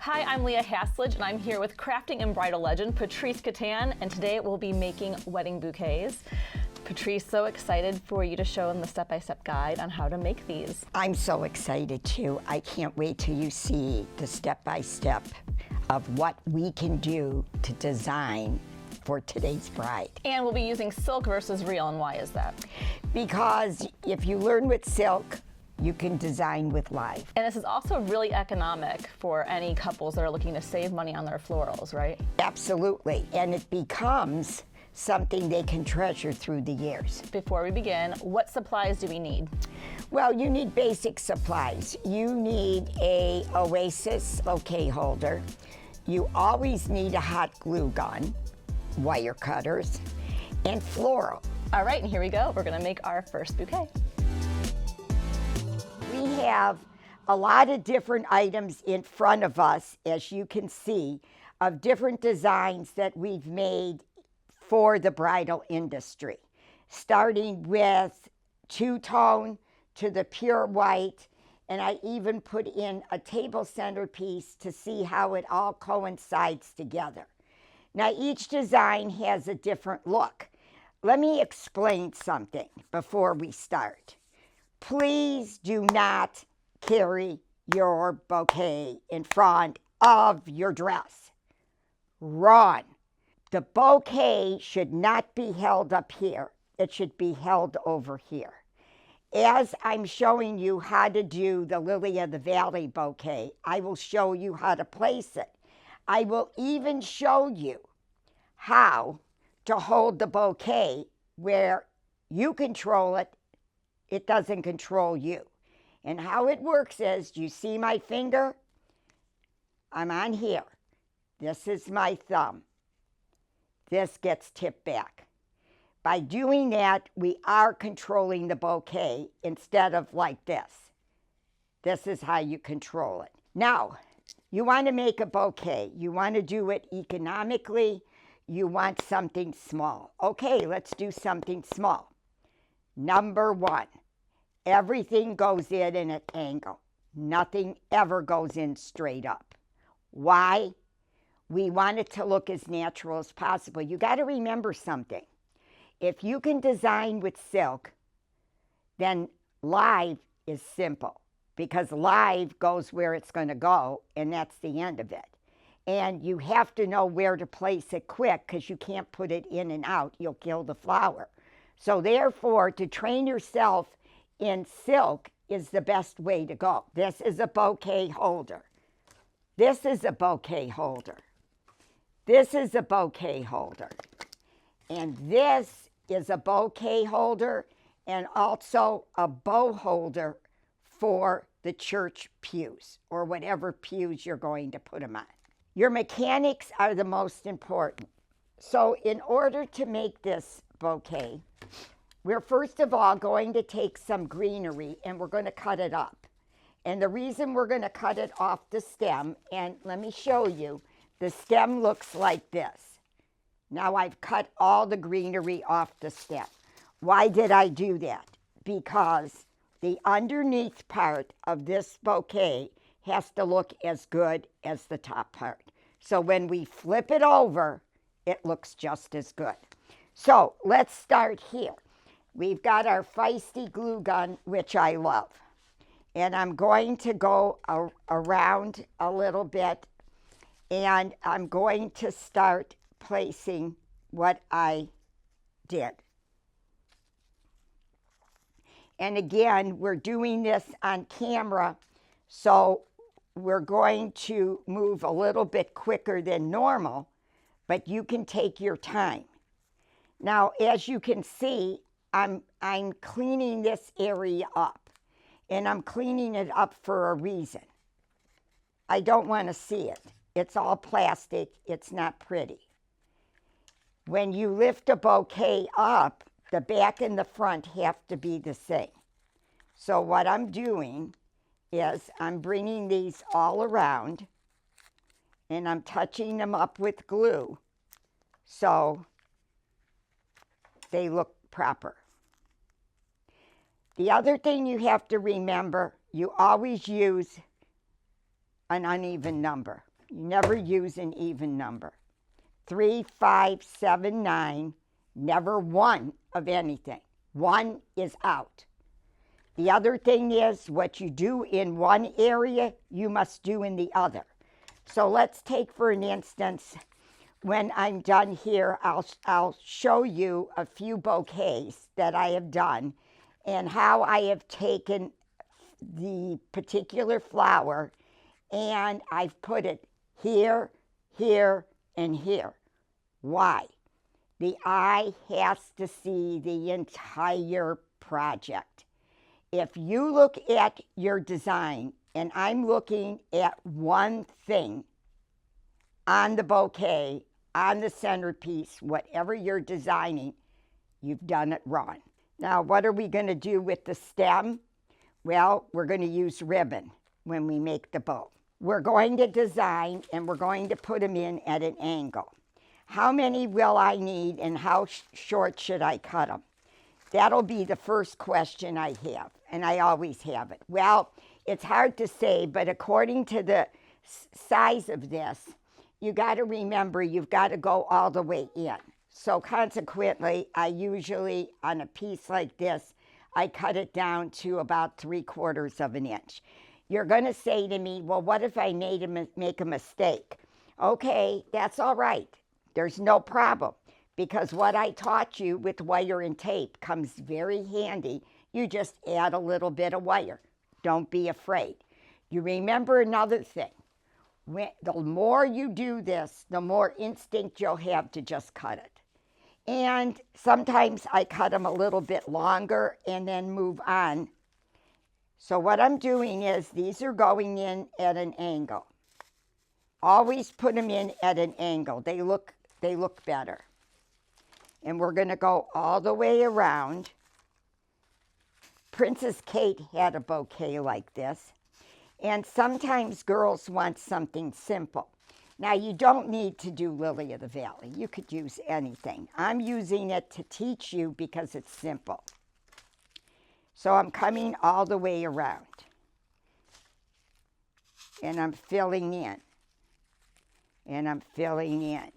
Hi, I'm Leah Haslage, and I'm here with crafting and bridal legend Patrice Catan, and today we'll be making wedding bouquets. Patrice, so excited for you to show them the step-by-step guide on how to make these. I'm so excited too. I can't wait till you see the step-by-step of what we can do to design for today's bride. And we'll be using silk versus real, and why is that? Because if you learn with silk, you can design with live. And this is also really economic for any couples that are looking to save money on their florals, right? Absolutely, and it becomes something they can treasure through the years. Before we begin, what supplies do we need? Well, you need basic supplies. You need a Oasis bouquet holder. You always need a hot glue gun, wire cutters, and floral. All right, and here we go. We're gonna make our first bouquet. We have a lot of different items in front of us, as you can see, of different designs that we've made for the bridal industry, starting with two-tone to the pure white, and I even put in a table centerpiece to see how it all coincides together. Now, each design has a different look. Let me explain something before we start. Please do not carry your bouquet in front of your dress. Run. The bouquet should not be held up here. It should be held over here. As I'm showing you how to do the Lily of the Valley bouquet, I will show you how to place it. I will even show you how to hold the bouquet where you control it. It doesn't control you. And how it works is, do you see my finger? I'm on here. This is my thumb. This gets tipped back. By doing that, we are controlling the bouquet instead of like this. This is how you control it. Now, you want to make a bouquet. You want to do it economically. You want something small. Okay, let's do something small. Number one, everything goes in an angle. Nothing ever goes in straight up. Why? We want it to look as natural as possible. You got to remember something. If you can design with silk, then live is simple, because live goes where it's going to go, and that's the end of it. And you have to know where to place it quick, because you can't put it in and out. You'll kill the flower. So therefore, to train yourself in silk is the best way to go. This is a bouquet holder. This is a bouquet holder. This is a bouquet holder. And this is a bouquet holder and also a bow holder for the church pews, or whatever pews you're going to put them on. Your mechanics are the most important. So in order to make this bouquet, we're first of all going to take some greenery and we're going to cut it up. And the reason we're going to cut it off the stem, and let me show you, the stem looks like this. Now I've cut all the greenery off the stem. Why did I do that? Because the underneath part of this bouquet has to look as good as the top part. So when we flip it over, it looks just as good. So let's start here. We've got our feisty glue gun, which I love. And I'm going to go around a little bit, and I'm going to start placing what I did. And again, we're doing this on camera, so we're going to move a little bit quicker than normal, but you can take your time. Now, as you can see, I'm cleaning this area up, and I'm cleaning it up for a reason. I don't want to see it. It's all plastic. It's not pretty. When you lift a bouquet up, the back and the front have to be the same. So what I'm doing is I'm bringing these all around, and I'm touching them up with glue so they look proper. The other thing you have to remember, you always use an uneven number. You never use an even number. 3, 5, 7, 9, never one of anything. One is out. The other thing is, what you do in one area, you must do in the other. So let's take, for an instance, when I'm done here, I'll show you a few bouquets that I have done and how I have taken the particular flower and I've put it here, here, and here. Why? The eye has to see the entire project. If you look at your design and I'm looking at one thing on the bouquet, on the centerpiece, whatever you're designing, you've done it wrong. Now, what are we going to do with the stem? Well, we're going to use ribbon when we make the bow. We're going to design and we're going to put them in at an angle. How many will I need and how short should I cut them? That'll be the first question I have, and I always have it. Well, it's hard to say, but according to the size of this, you got to remember you've got to go all the way in. So consequently, I usually, on a piece like this, I cut it down to about 3/4 of an inch. You're going to say to me, well, what if I make a mistake? Okay, that's all right. There's no problem, because what I taught you with wire and tape comes very handy. You just add a little bit of wire. Don't be afraid. You remember another thing. The more you do this, the more instinct you'll have to just cut it. And sometimes I cut them a little bit longer and then move on. So what I'm doing is these are going in at an angle. Always put them in at an angle. They look better. And we're going to go all the way around. Princess Kate had a bouquet like this. And sometimes girls want something simple. Now, you don't need to do Lily of the Valley. You could use anything. I'm using it to teach you because it's simple. So I'm coming all the way around. And I'm filling in. And I'm filling in.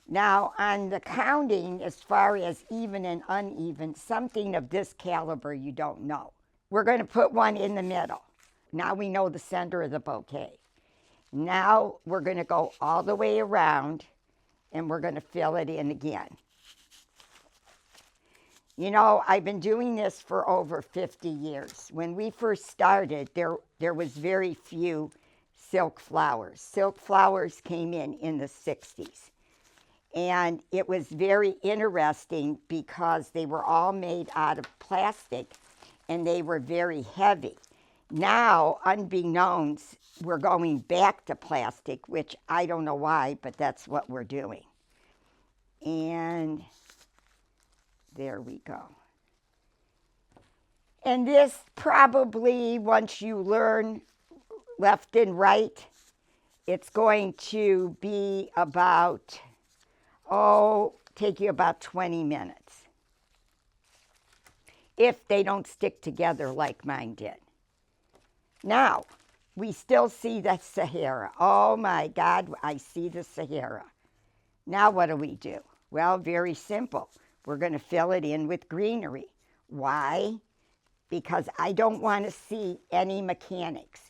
Now, on the counting, as far as even and uneven, something of this caliber you don't know. We're going to put one in the middle. Now we know the center of the bouquet. Now we're going to go all the way around and we're going to fill it in again. You know, I've been doing this for over 50 years. When we first started, there was very few silk flowers. Silk flowers came in the 60s. And it was very interesting because they were all made out of plastic and they were very heavy. Now, unbeknownst, we're going back to plastic, which I don't know why, but that's what we're doing. And there we go. And this probably, once you learn left and right, it's going to be about, take you about 20 minutes. If they don't stick together like mine did. Now, we still see the Sahara. Oh my God, I see the Sahara. Now what do? Well, very simple. We're going to fill it in with greenery. Why? Because I don't want to see any mechanics.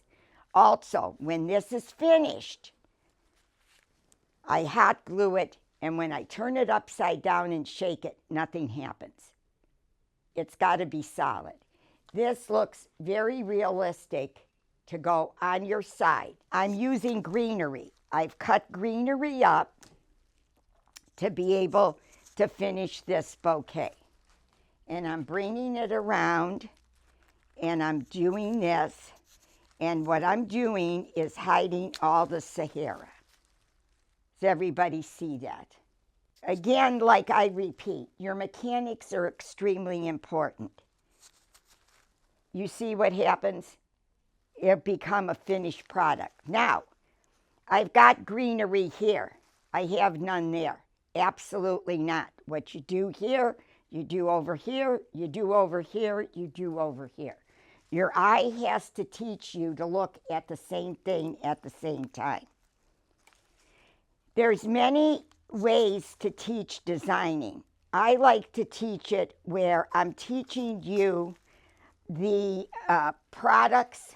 Also, when this is finished, I hot glue it, and when I turn it upside down and shake it, nothing happens. It's got to be solid. This looks very realistic to go on your side. I'm using greenery. I've cut greenery up to be able to finish this bouquet. And I'm bringing it around and I'm doing this. And what I'm doing is hiding all the Sahara. Does everybody see that? Again, like I repeat, your mechanics are extremely important. You see what happens? It become a finished product. Now, I've got greenery here. I have none there. Absolutely not. What you do here, you do over here, you do over here, you do over here. Your eye has to teach you to look at the same thing at the same time. There's many ways to teach designing. I like to teach it where I'm teaching you the products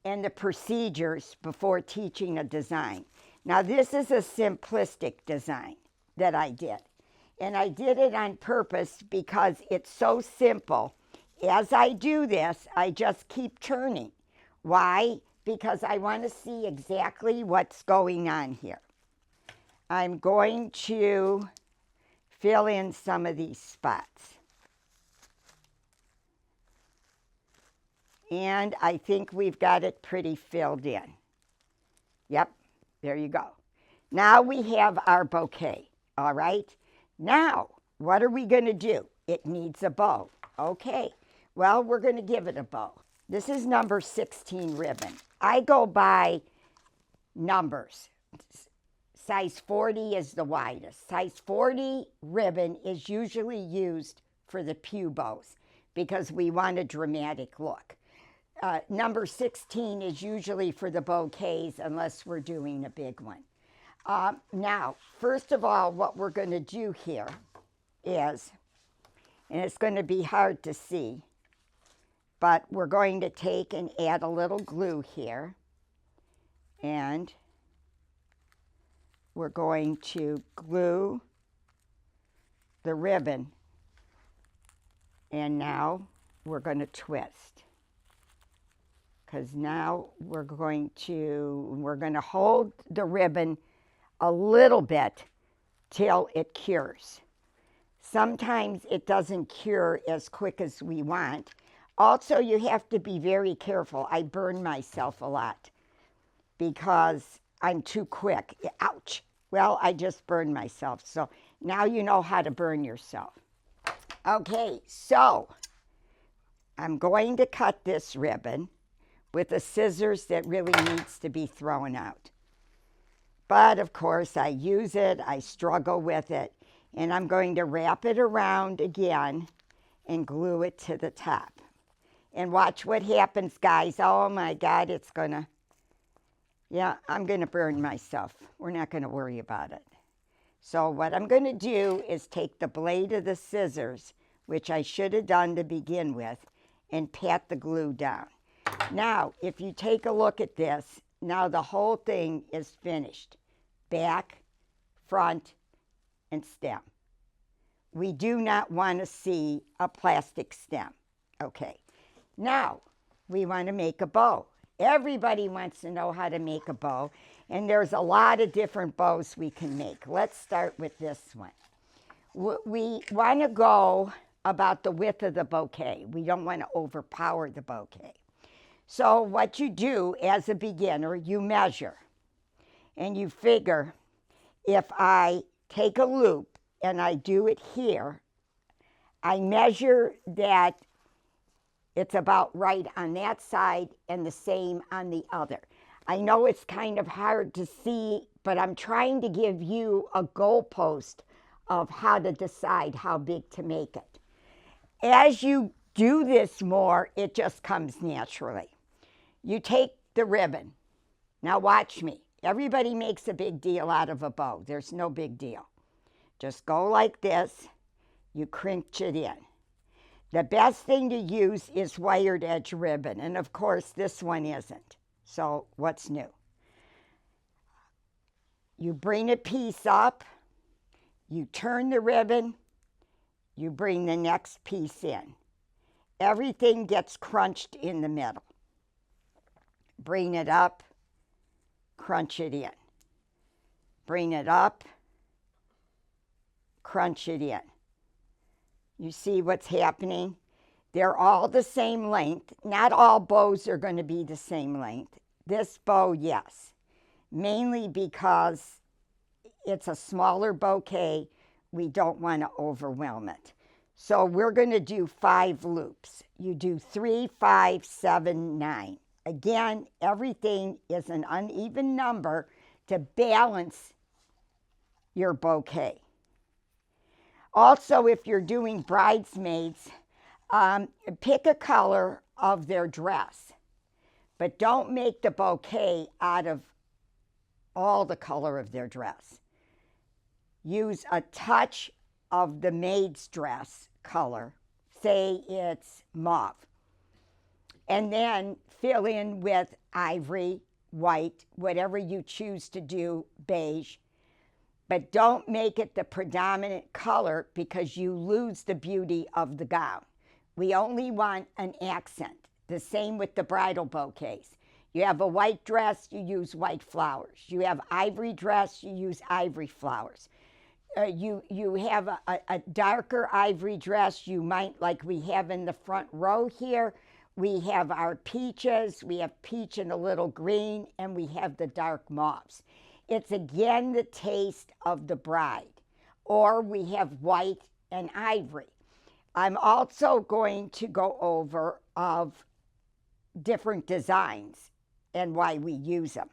and the procedures before teaching a design. Now, this is a simplistic design that I did. And I did it on purpose because it's so simple. As I do this, I just keep turning. Why? Because I want to see exactly what's going on here. I'm going to fill in some of these spots. And I think we've got it pretty filled in. Yep, there you go. Now we have our bouquet, all right? Now, what are we going to do? It needs a bow. Okay, well, we're going to give it a bow. This is number 16 ribbon. I go by numbers. Size 40 is the widest. Size 40 ribbon is usually used for the pew bows because we want a dramatic look. Number 16 is usually for the bouquets unless we're doing a big one. Now, first of all, what we're going to do here is, and it's going to be hard to see, but we're going to take and add a little glue here, and we're going to glue the ribbon, and now we're going to twist. Because now we're going to hold the ribbon a little bit till it cures. Sometimes it doesn't cure as quick as we want. Also, you have to be very careful. I burn myself a lot because I'm too quick. Ouch. Well, I just burned myself. So now you know how to burn yourself. Okay, so I'm going to cut this ribbon with a scissors that really needs to be thrown out. But of course I use it, I struggle with it, and I'm going to wrap it around again and glue it to the top. And watch what happens, guys. Oh my God, it's gonna, yeah, I'm gonna burn myself. We're not gonna worry about it. So what I'm gonna do is take the blade of the scissors, which I should have done to begin with, and pat the glue down. Now, if you take a look at this, now the whole thing is finished. Back, front, and stem. We do not want to see a plastic stem. Okay, now we want to make a bow. Everybody wants to know how to make a bow, and there's a lot of different bows we can make. Let's start with this one. We want to go about the width of the bouquet. We don't want to overpower the bouquet. So what you do as a beginner, you measure and you figure, if I take a loop and I do it here, I measure that it's about right on that side and the same on the other. I know it's kind of hard to see, but I'm trying to give you a goalpost of how to decide how big to make it. As you do this more, it just comes naturally. You take the ribbon. Now watch me. Everybody makes a big deal out of a bow. There's no big deal. Just go like this. You cringe it in. The best thing to use is wired edge ribbon. And of course, this one isn't. So what's new? You bring a piece up. You turn the ribbon. You bring the next piece in. Everything gets crunched in the middle. Bring it up, crunch it in. Bring it up, crunch it in. You see what's happening? They're all the same length. Not all bows are going to be the same length. This bow, yes. Mainly because it's a smaller bouquet. We don't want to overwhelm it. So we're going to do 5 loops. You do 3, 5, 7, 9. Again, everything is an uneven number to balance your bouquet. Also, if you're doing bridesmaids, pick a color of their dress, but don't make the bouquet out of all the color of their dress. use a touch of the maid's dress color, say it's mauve, and then fill in with ivory, white, whatever you choose to do, beige. But don't make it the predominant color because you lose the beauty of the gown. We only want an accent. The same with the bridal bouquets. You have a white dress, you use white flowers. You have ivory dress, you use ivory flowers. You have a darker ivory dress, you might, like we have in the front row here, we have our peaches, we have peach and a little green, and we have the dark mauves. It's again the taste of the bride. Or we have white and ivory. I'm also going to go over of different designs and why we use them.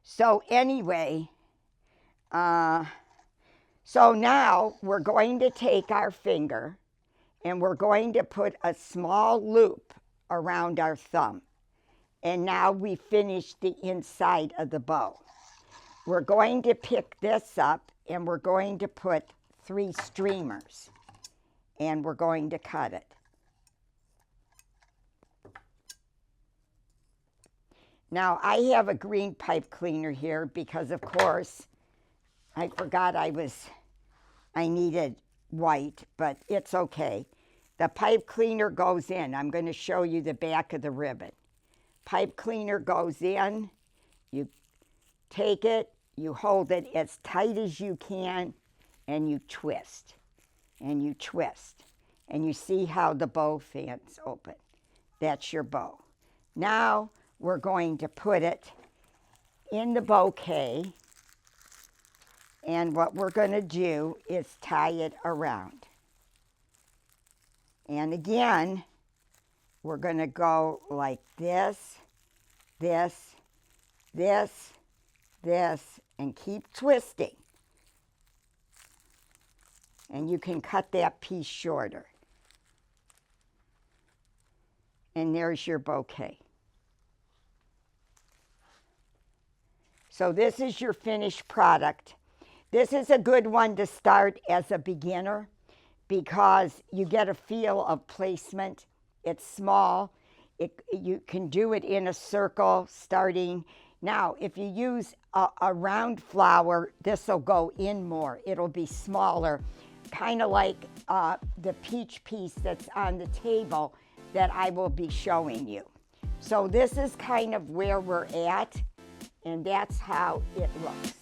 So anyway, so now we're going to take our finger and we're going to put a small loop around our thumb. And now we finished the inside of the bow. We're going to pick this up and we're going to put 3 streamers and we're going to cut it. Now I have a green pipe cleaner here because of course I forgot I needed white, but it's okay. The pipe cleaner goes in. I'm going to show you the back of the ribbon. Pipe cleaner goes in, you take it, you hold it as tight as you can, and you twist, and you twist. And you see how the bow fans open. That's your bow. Now we're going to put it in the bouquet, and what we're going to do is tie it around. And again, we're going to go like this, this, this, this, and keep twisting. And you can cut that piece shorter. And there's your bouquet. So this is your finished product. This is a good one to start as a beginner because you get a feel of placement. It's small. You can do it in a circle starting. Now, if you use a round flower, this will go in more. It'll be smaller, kind of like the peach piece that's on the table that I will be showing you. So this is kind of where we're at, and that's how it looks.